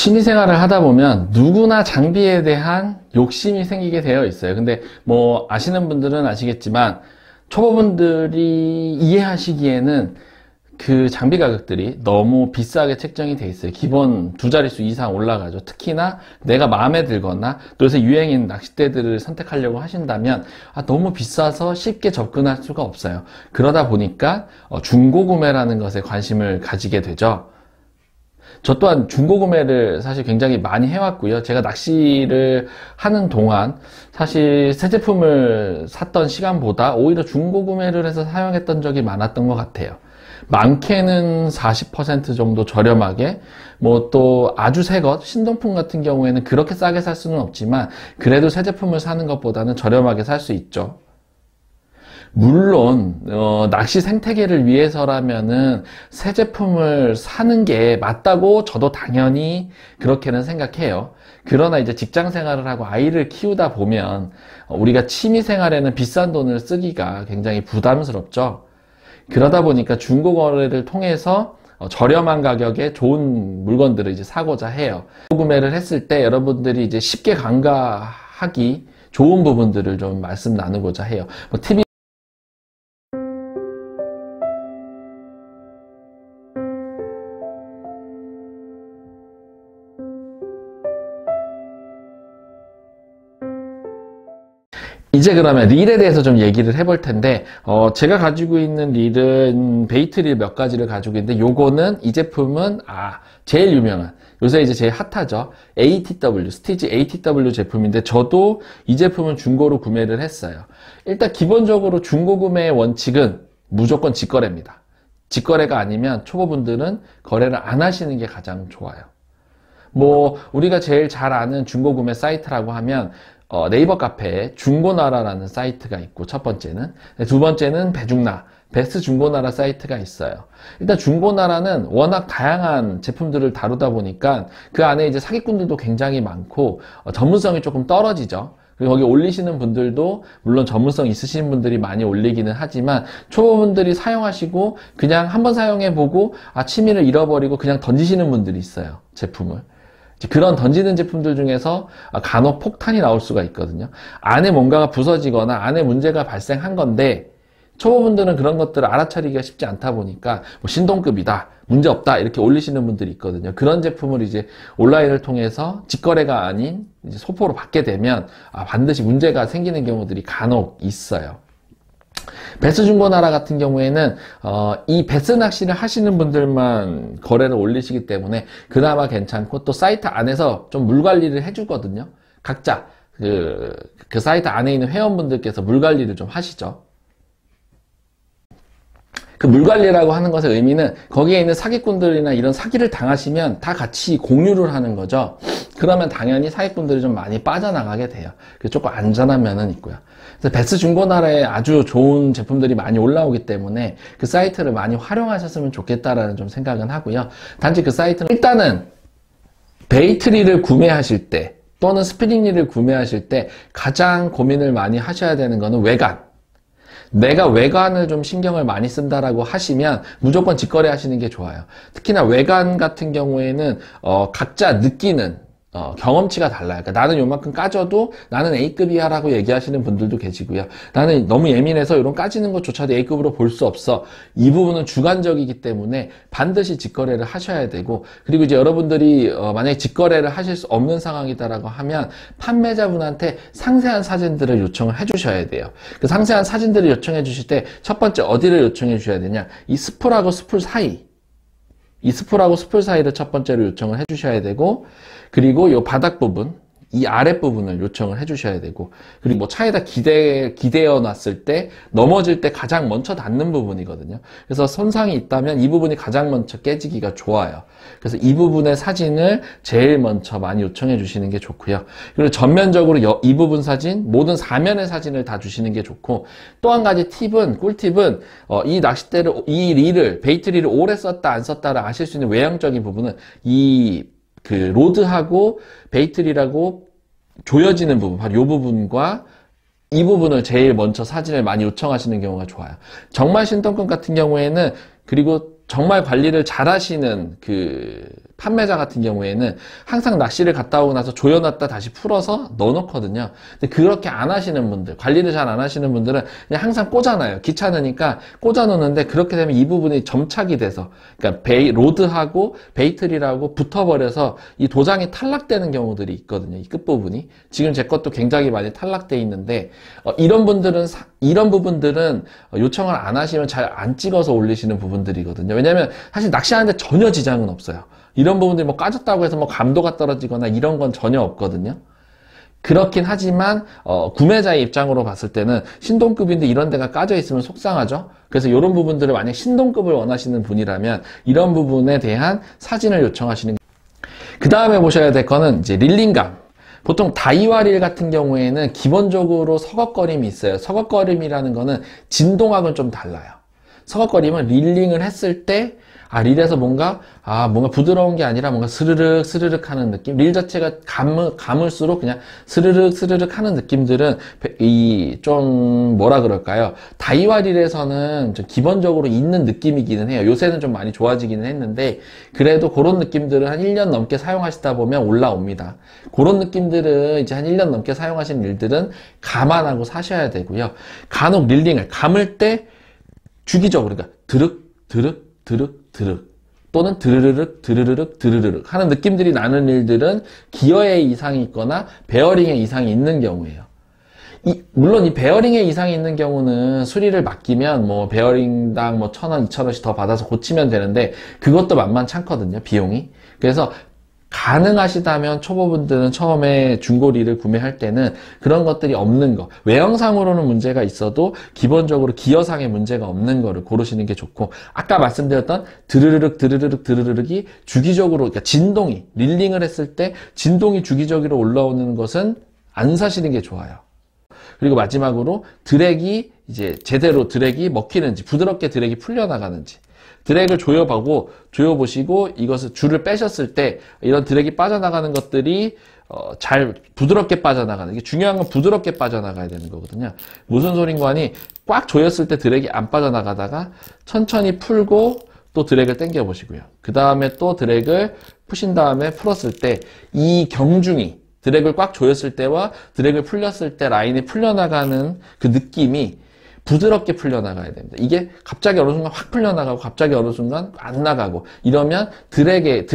취미생활을 하다 보면 누구나 장비에 대한 욕심이 생기게 되어 있어요. 근데 뭐 아시는 분들은 아시겠지만 초보분들이 이해하시기에는 그 장비 가격들이 너무 비싸게 책정이 돼 있어요. 기본 두 자릿수 이상 올라가죠. 특히나 내가 마음에 들거나 또 요새 유행인 낚싯대들을 선택하려고 하신다면 너무 비싸서 쉽게 접근할 수가 없어요. 그러다 보니까 중고 구매라는 것에 관심을 가지게 되죠. 저 또한 중고 구매를 사실 굉장히 많이 해왔고요. 제가 낚시를 하는 동안 사실 새 제품을 샀던 시간보다 오히려 중고 구매를 해서 사용했던 적이 많았던 것 같아요. 많게는 40% 정도 저렴하게, 뭐 또 아주 새 것, 신동품 같은 경우에는 그렇게 싸게 살 수는 없지만 그래도 새 제품을 사는 것보다는 저렴하게 살 수 있죠. 물론 낚시 생태계를 위해서라면은 새 제품을 사는 게 맞다고 저도 당연히 그렇게는 생각해요. 그러나 이제 직장 생활을 하고 아이를 키우다 보면 우리가 취미 생활에는 비싼 돈을 쓰기가 굉장히 부담스럽죠. 그러다 보니까 중고 거래를 통해서 저렴한 가격에 좋은 물건들을 이제 사고자 해요. 구매를 했을 때 여러분들이 이제 쉽게 간과하기 좋은 부분들을 좀 말씀 나누고자 해요. 뭐 TV 이제 그러면 릴에 대해서 좀 얘기를 해볼 텐데 제가 가지고 있는 릴은 베이트 릴 몇 가지를 가지고 있는데 요거는 이 제품은 제일 유명한 요새 이제 제일 핫하죠. ATW, 스티지 ATW 제품인데 저도 이 제품은 중고로 구매를 했어요. 일단 기본적으로 중고 구매의 원칙은 무조건 직거래입니다. 직거래가 아니면 초보분들은 거래를 안 하시는 게 가장 좋아요. 뭐 우리가 제일 잘 아는 중고 구매 사이트라고 하면 네이버 카페에 중고나라라는 사이트가 있고 첫 번째는, 두 번째는 배중나, 베스트 중고나라 사이트가 있어요. 일단 중고나라는 워낙 다양한 제품들을 다루다 보니까 그 안에 이제 사기꾼들도 굉장히 많고 전문성이 조금 떨어지죠. 그리고 거기 올리시는 분들도 물론 전문성 있으신 분들이 많이 올리기는 하지만 초보분들이 사용하시고 그냥 한번 사용해보고 취미를 잃어버리고 그냥 던지시는 분들이 있어요. 제품을. 그런 던지는 제품들 중에서 간혹 폭탄이 나올 수가 있거든요. 안에 뭔가가 부서지거나 안에 문제가 발생한 건데 초보분들은 그런 것들을 알아차리기가 쉽지 않다 보니까 뭐 신동급이다, 문제없다 이렇게 올리시는 분들이 있거든요. 그런 제품을 이제 온라인을 통해서 직거래가 아닌 이제 소포로 받게 되면 반드시 문제가 생기는 경우들이 간혹 있어요. 베스 중고나라 같은 경우에는 이 베스 낚시를 하시는 분들만 거래를 올리시기 때문에 그나마 괜찮고 또 사이트 안에서 좀 물 관리를 해주거든요. 각자 그 사이트 안에 있는 회원분들께서 물 관리를 좀 하시죠. 그 물 관리라고 하는 것의 의미는 거기에 있는 사기꾼들이나 이런 사기를 당하시면 다 같이 공유를 하는 거죠. 그러면 당연히 사기꾼들이 좀 많이 빠져나가게 돼요. 그래서 조금 안전한 면은 있고요. 그래서 베스 중고나라에 아주 좋은 제품들이 많이 올라오기 때문에 그 사이트를 많이 활용하셨으면 좋겠다라는 좀 생각은 하고요. 단지 그 사이트는 일단은 베이트릴을 구매하실 때 또는 스피닝릴을 구매하실 때 가장 고민을 많이 하셔야 되는 거는 외관. 내가 외관을 좀 신경을 많이 쓴다라고 하시면 무조건 직거래 하시는 게 좋아요. 특히나 외관 같은 경우에는 각자 느끼는 경험치가 달라요. 그러니까 나는 요만큼 까져도 나는 A급이야 라고 얘기하시는 분들도 계시고요. 나는 너무 예민해서 이런 까지는 것조차도 A급으로 볼 수 없어. 이 부분은 주관적이기 때문에 반드시 직거래를 하셔야 되고, 그리고 이제 여러분들이 만약에 직거래를 하실 수 없는 상황이다라고 하면 판매자분한테 상세한 사진들을 요청을 해 주셔야 돼요. 그 상세한 사진들을 요청해 주실 때 첫 번째 어디를 요청해 주셔야 되냐, 이 스풀하고 스풀 사이, 이 스풀하고 스풀 사이를 첫 번째로 요청을 해 주셔야 되고, 그리고 이 바닥 부분, 이 아랫부분을 요청을 해 주셔야 되고, 그리고 뭐 차에다 기대어 놨을 때 넘어질 때 가장 먼저 닿는 부분이거든요. 그래서 손상이 있다면 이 부분이 가장 먼저 깨지기가 좋아요. 그래서 이 부분의 사진을 제일 먼저 많이 요청해 주시는 게 좋고요. 그리고 전면적으로 이 부분 사진, 모든 사면의 사진을 다 주시는 게 좋고, 또 한 가지 팁은, 꿀팁은 이 낚싯대를, 이 릴을, 베이트 릴을 오래 썼다 안 썼다를 아실 수 있는 외형적인 부분은 그 로드하고 베이트릴하고 조여지는 부분, 바로 이 부분과 이 부분을 제일 먼저 사진을 많이 요청하시는 경우가 좋아요. 정말 신동급 같은 경우에는, 그리고 정말 관리를 잘 하시는 그 판매자 같은 경우에는 항상 낚시를 갔다 오고 나서 조여놨다 다시 풀어서 넣어놓거든요. 근데 그렇게 안 하시는 분들, 관리를 잘 안 하시는 분들은 그냥 항상 꽂아놔요. 귀찮으니까 꽂아놓는데 그렇게 되면 이 부분이 점착이 돼서, 그러니까 로드하고 베이트릴하고 붙어버려서 이 도장이 탈락되는 경우들이 있거든요. 이 끝부분이. 지금 제 것도 굉장히 많이 탈락돼 있는데, 이런 부분들은 요청을 안 하시면 잘 안 찍어서 올리시는 부분들이거든요. 왜냐면 사실 낚시하는데 전혀 지장은 없어요. 이런 부분들이 뭐 까졌다고 해서 뭐 감도가 떨어지거나 이런 건 전혀 없거든요. 그렇긴 하지만 구매자의 입장으로 봤을 때는 신동급인데 이런 데가 까져 있으면 속상하죠. 그래서 이런 부분들을 만약 신동급을 원하시는 분이라면 이런 부분에 대한 사진을 요청하시는. 그 다음에 보셔야 될 거는 이제 릴링감. 보통 다이와 릴 같은 경우에는 기본적으로 서걱거림이 있어요. 서걱거림이라는 거는 진동하고는 좀 달라요. 서걱거림은 릴링을 했을 때 릴에서 뭔가 부드러운 게 아니라 뭔가 스르륵 스르륵 하는 느낌. 릴 자체가 감을수록 그냥 스르륵 스르륵 하는 느낌들은 좀 뭐라 그럴까요? 다이와 릴에서는 좀 기본적으로 있는 느낌이기는 해요. 요새는 좀 많이 좋아지기는 했는데 그래도 그런 느낌들은 한 1년 넘게 사용하시다 보면 올라옵니다. 그런 느낌들은 이제 한 1년 넘게 사용하신 릴들은 감안하고 사셔야 되고요. 간혹 릴링을 감을 때 주기적으로, 그러니까 드륵 드륵 드륵 드륵 또는 드르르륵 드르르륵 드르르륵 하는 느낌들이 나는 일들은 기어에 이상이 있거나 베어링에 이상이 있는 경우예요. 물론 이 베어링에 이상이 있는 경우는 수리를 맡기면 뭐 베어링당 뭐 1,000원, 2,000원씩 더 받아서 고치면 되는데 그것도 만만찮거든요, 비용이. 그래서 가능하시다면 초보분들은 처음에 중고리를 구매할 때는 그런 것들이 없는 거, 외형상으로는 문제가 있어도 기본적으로 기어상의 문제가 없는 거를 고르시는 게 좋고, 아까 말씀드렸던 드르르륵 드르르륵 드르르륵이 주기적으로, 그러니까 진동이, 릴링을 했을 때 진동이 주기적으로 올라오는 것은 안 사시는 게 좋아요. 그리고 마지막으로 드랙이 이제 제대로 드랙이 먹히는지, 부드럽게 드랙이 풀려나가는지, 드랙을 조여보시고 이것을 줄을 빼셨을 때 이런 드랙이 빠져나가는 것들이 잘 부드럽게 빠져나가는 게, 중요한 건 부드럽게 빠져나가야 되는 거거든요. 무슨 소린가 하니 꽉 조였을 때 드랙이 안 빠져나가다가 천천히 풀고 또 드랙을 당겨 보시고요. 그 다음에 또 드랙을 푸신 다음에 풀었을 때 이 경중이, 드랙을 꽉 조였을 때와 드랙을 풀렸을 때 라인이 풀려나가는 그 느낌이 부드럽게 풀려나가야 됩니다. 이게 갑자기 어느 순간 확 풀려나가고 갑자기 어느 순간 안 나가고 이러면 드랙에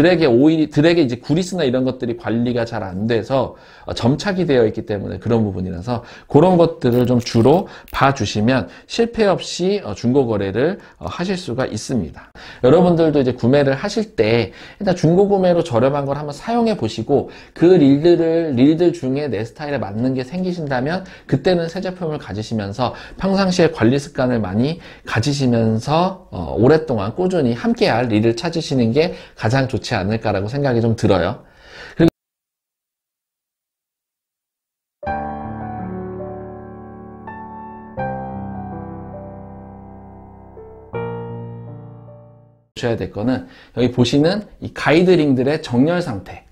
이제 구리스나 이런 것들이 관리가 잘 안 돼서 점착이 되어 있기 때문에 그런 부분이라서 그런 것들을 좀 주로 봐주시면 실패 없이 중고 거래를 하실 수가 있습니다. 여러분들도 이제 구매를 하실 때 일단 중고 구매로 저렴한 걸 한번 사용해 보시고 그 릴들 중에 내 스타일에 맞는 게 생기신다면 그때는 새 제품을 가지시면서 평상시에 관리 습관을 많이 가지시면서 오랫동안 꾸준히 함께할 릴을 찾으시는 게 가장 좋지 않을까라고 생각이 좀 들어요. 그리고 보셔야 될 거는 여기 보시는 이 가이드링들의 정렬 상태.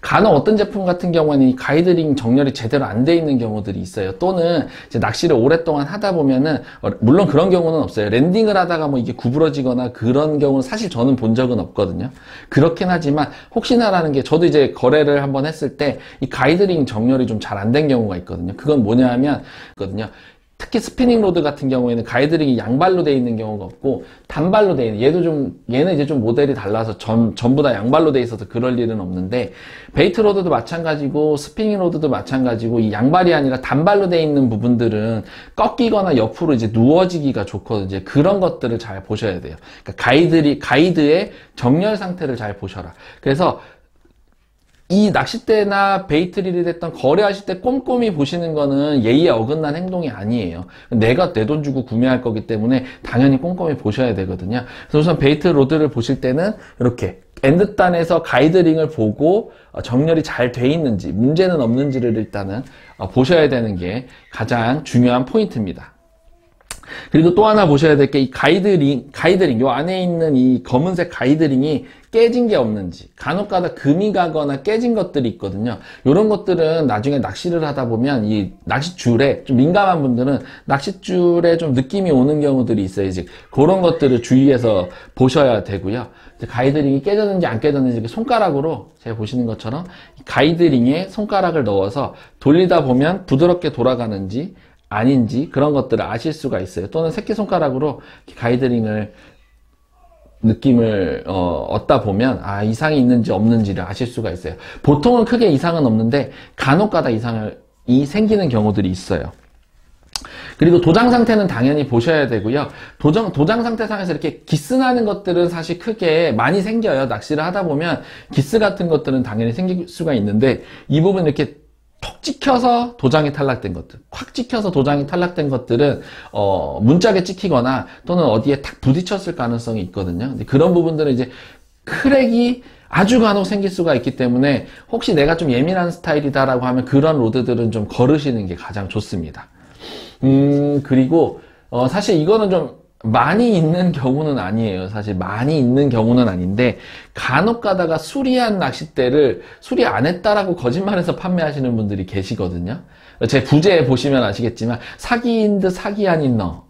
간혹 어떤 제품 같은 경우에는 이 가이드링 정렬이 제대로 안 돼 있는 경우들이 있어요. 또는 이제 낚시를 오랫동안 하다 보면은 물론 그런 경우는 없어요. 랜딩을 하다가 뭐 이게 구부러지거나 그런 경우는 사실 저는 본 적은 없거든요. 그렇긴 하지만 혹시나라는 게, 저도 이제 거래를 한번 했을 때 이 가이드링 정렬이 좀 잘 안 된 경우가 있거든요. 그건 뭐냐 하면 특히 스피닝 로드 같은 경우에는 가이드링이 양발로 되어 있는 경우가 없고 단발로 되어 있는, 얘는 이제 좀 모델이 달라서 전부 다 양발로 되어 있어서 그럴 일은 없는데, 베이트 로드도 마찬가지고 스피닝 로드도 마찬가지고 이 양발이 아니라 단발로 되어 있는 부분들은 꺾이거나 옆으로 이제 누워지기가 좋거든요. 그런 것들을 잘 보셔야 돼요. 그러니까 가이드의 정렬 상태를 잘 보셔라. 그래서 이 낚싯대나 베이트릴이 됐던 거래하실 때 꼼꼼히 보시는 거는 예의에 어긋난 행동이 아니에요. 내가 내 돈 주고 구매할 거기 때문에 당연히 꼼꼼히 보셔야 되거든요. 그래서 우선 베이트 로드를 보실 때는 이렇게 엔드단에서 가이드링을 보고 정렬이 잘 돼 있는지, 문제는 없는지를 일단은 보셔야 되는 게 가장 중요한 포인트입니다. 그리고 또 하나 보셔야 될 게 이 가이드링, 요 안에 있는 이 검은색 가이드링이 깨진 게 없는지, 간혹가다 금이 가거나 깨진 것들이 있거든요. 이런 것들은 나중에 낚시를 하다 보면 이 낚싯줄에 좀 민감한 분들은 낚싯줄에 좀 느낌이 오는 경우들이 있어요. 이제 그런 것들을 주의해서 보셔야 되고요. 가이드링이 깨졌는지 안 깨졌는지 이렇게 손가락으로 제가 보시는 것처럼 가이드링에 손가락을 넣어서 돌리다 보면 부드럽게 돌아가는지 아닌지 그런 것들을 아실 수가 있어요. 또는 새끼손가락으로 가이드링을 느낌을 얻다 보면 이상이 있는지 없는지를 아실 수가 있어요. 보통은 크게 이상은 없는데 간혹가다 이상이 생기는 경우들이 있어요. 그리고 도장 상태는 당연히 보셔야 되고요. 도장 상태상에서 이렇게 기스 나는 것들은 사실 크게 많이 생겨요. 낚시를 하다 보면 기스 같은 것들은 당연히 생길 수가 있는데 이 부분 이렇게 톡 찍혀서 도장이 탈락된 것들, 콱 찍혀서 도장이 탈락된 것들은 문짝에 찍히거나 또는 어디에 탁 부딪혔을 가능성이 있거든요. 근데 그런 부분들은 이제 크랙이 아주 간혹 생길 수가 있기 때문에 혹시 내가 좀 예민한 스타일이다라고 하면 그런 로드들은 좀 거르시는 게 가장 좋습니다. 그리고 사실 이거는 좀 많이 있는 경우는 아니에요. 사실 많이 있는 경우는 아닌데 간혹 가다가 수리한 낚싯대를 수리 안 했다라고 거짓말해서 판매하시는 분들이 계시거든요. 제 부제에 보시면 아시겠지만 사기인 듯 사기 아닌 너.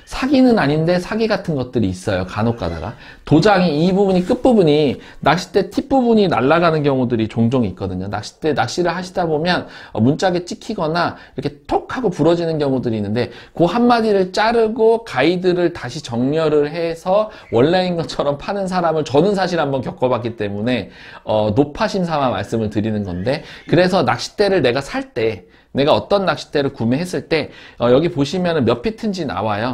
사기는 아닌데 사기 같은 것들이 있어요. 간혹 가다가 도장이 이 부분이 끝부분이 낚싯대 팁 부분이 날아가는 경우들이 종종 있거든요. 낚시를 하시다 보면 문짝에 찍히거나 이렇게 톡 하고 부러지는 경우들이 있는데 그 한마디를 자르고 가이드를 다시 정렬을 해서 원래인 것처럼 파는 사람을 저는 사실 한번 겪어봤기 때문에 노파심 삼아 말씀을 드리는 건데, 그래서 낚싯대를 내가 살 때, 내가 어떤 낚싯대를 구매했을 때 여기 보시면 몇 피트인지 나와요.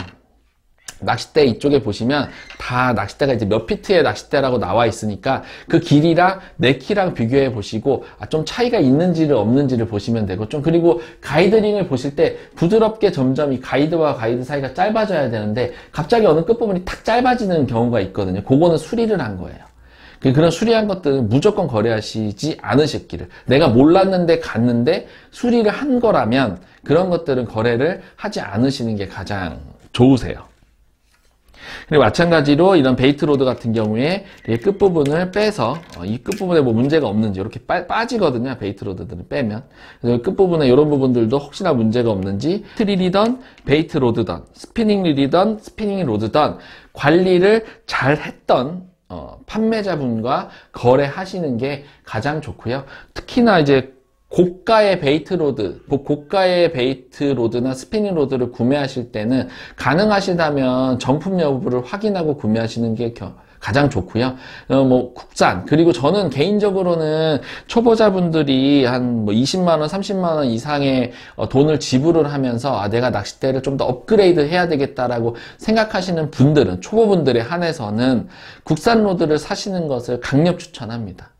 낚싯대 이쪽에 보시면 다 낚싯대가 이제 몇 피트의 낚싯대라고 나와 있으니까 그 길이랑 내 키랑 비교해 보시고 좀 차이가 있는지를 없는지를 보시면 되고, 좀 그리고 가이드링을 보실 때 부드럽게 점점 이 가이드와 가이드 사이가 짧아져야 되는데 갑자기 어느 끝부분이 탁 짧아지는 경우가 있거든요. 그거는 수리를 한 거예요. 그런 수리한 것들은 무조건 거래하시지 않으셨기를. 내가 몰랐는데 갔는데 수리를 한 거라면 그런 것들은 거래를 하지 않으시는 게 가장 좋으세요. 그리고 마찬가지로 이런 베이트 로드 같은 경우에 이 끝부분을 빼서 이 끝부분에 뭐 문제가 없는지 이렇게 빠지거든요. 베이트 로드들은 빼면. 그래서 끝부분에 이런 부분들도 혹시나 문제가 없는지 릴이던 베이트 로드던 스피닝 릴이던 스피닝 로드던 관리를 잘 했던 판매자분과 거래하시는 게 가장 좋고요. 특히나 이제 고가의 베이트 로드나 스피닝 로드를 구매하실 때는 가능하시다면 정품 여부를 확인하고 구매하시는 게 가장 좋고요. 뭐 국산, 그리고 저는 개인적으로는 초보자분들이 한 뭐 20만원, 30만원 이상의 돈을 지불을 하면서 내가 낚싯대를 좀 더 업그레이드 해야 되겠다라고 생각하시는 분들은, 초보분들에 한해서는 국산 로드를 사시는 것을 강력 추천합니다.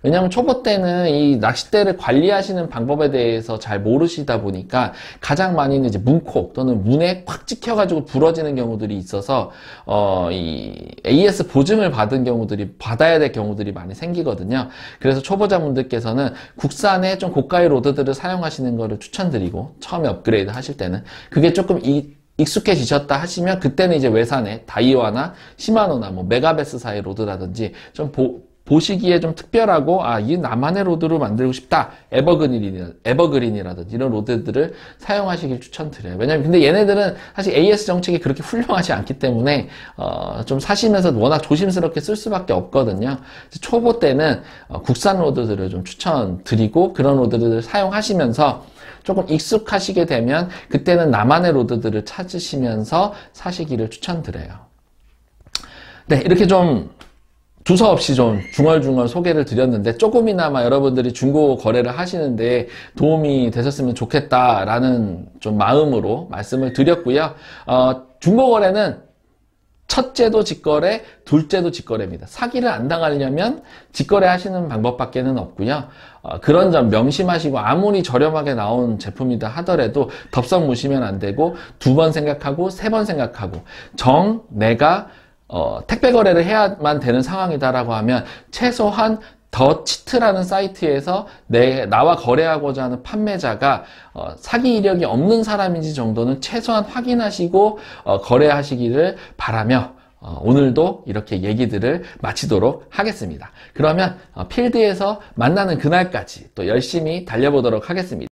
왜냐하면 초보 때는 이 낚싯대를 관리하시는 방법에 대해서 잘 모르시다 보니까 가장 많이는 이제 문콕 또는 문에 콱 찍혀가지고 부러지는 경우들이 있어서 이 AS 보증을 받아야 될 경우들이 많이 생기거든요. 그래서 초보자분들께서는 국산의 좀 고가의 로드들을 사용하시는 것을 추천드리고, 처음에 업그레이드 하실 때는 그게 조금 익숙해지셨다 하시면 그때는 이제 외산의 다이와나 시마노나 뭐 메가베스사의 로드라든지 좀 보시기에 좀 특별하고 이 나만의 로드로 만들고 싶다, 에버그린이라든지 이런 로드들을 사용하시길 추천드려요. 왜냐면 근데 얘네들은 사실 AS 정책이 그렇게 훌륭하지 않기 때문에 좀 사시면서 워낙 조심스럽게 쓸 수밖에 없거든요. 초보 때는 국산 로드들을 좀 추천드리고, 그런 로드들을 사용하시면서 조금 익숙하시게 되면 그때는 나만의 로드들을 찾으시면서 사시기를 추천드려요. 네, 이렇게 좀 두서없이 좀 중얼중얼 소개를 드렸는데 조금이나마 여러분들이 중고 거래를 하시는데 도움이 되셨으면 좋겠다라는 좀 마음으로 말씀을 드렸고요. 중고 거래는 첫째도 직거래, 둘째도 직거래입니다. 사기를 안 당하려면 직거래 하시는 방법밖에는 없고요. 그런 점 명심하시고, 아무리 저렴하게 나온 제품이다 하더라도 덥석 무시면 안 되고, 2번 생각하고 3번 생각하고, 내가 택배 거래를 해야만 되는 상황이다라고 하면 최소한 더 치트라는 사이트에서 나와 거래하고자 하는 판매자가 사기 이력이 없는 사람인지 정도는 최소한 확인하시고 거래하시기를 바라며 오늘도 이렇게 얘기들을 마치도록 하겠습니다. 그러면 필드에서 만나는 그날까지 또 열심히 달려보도록 하겠습니다.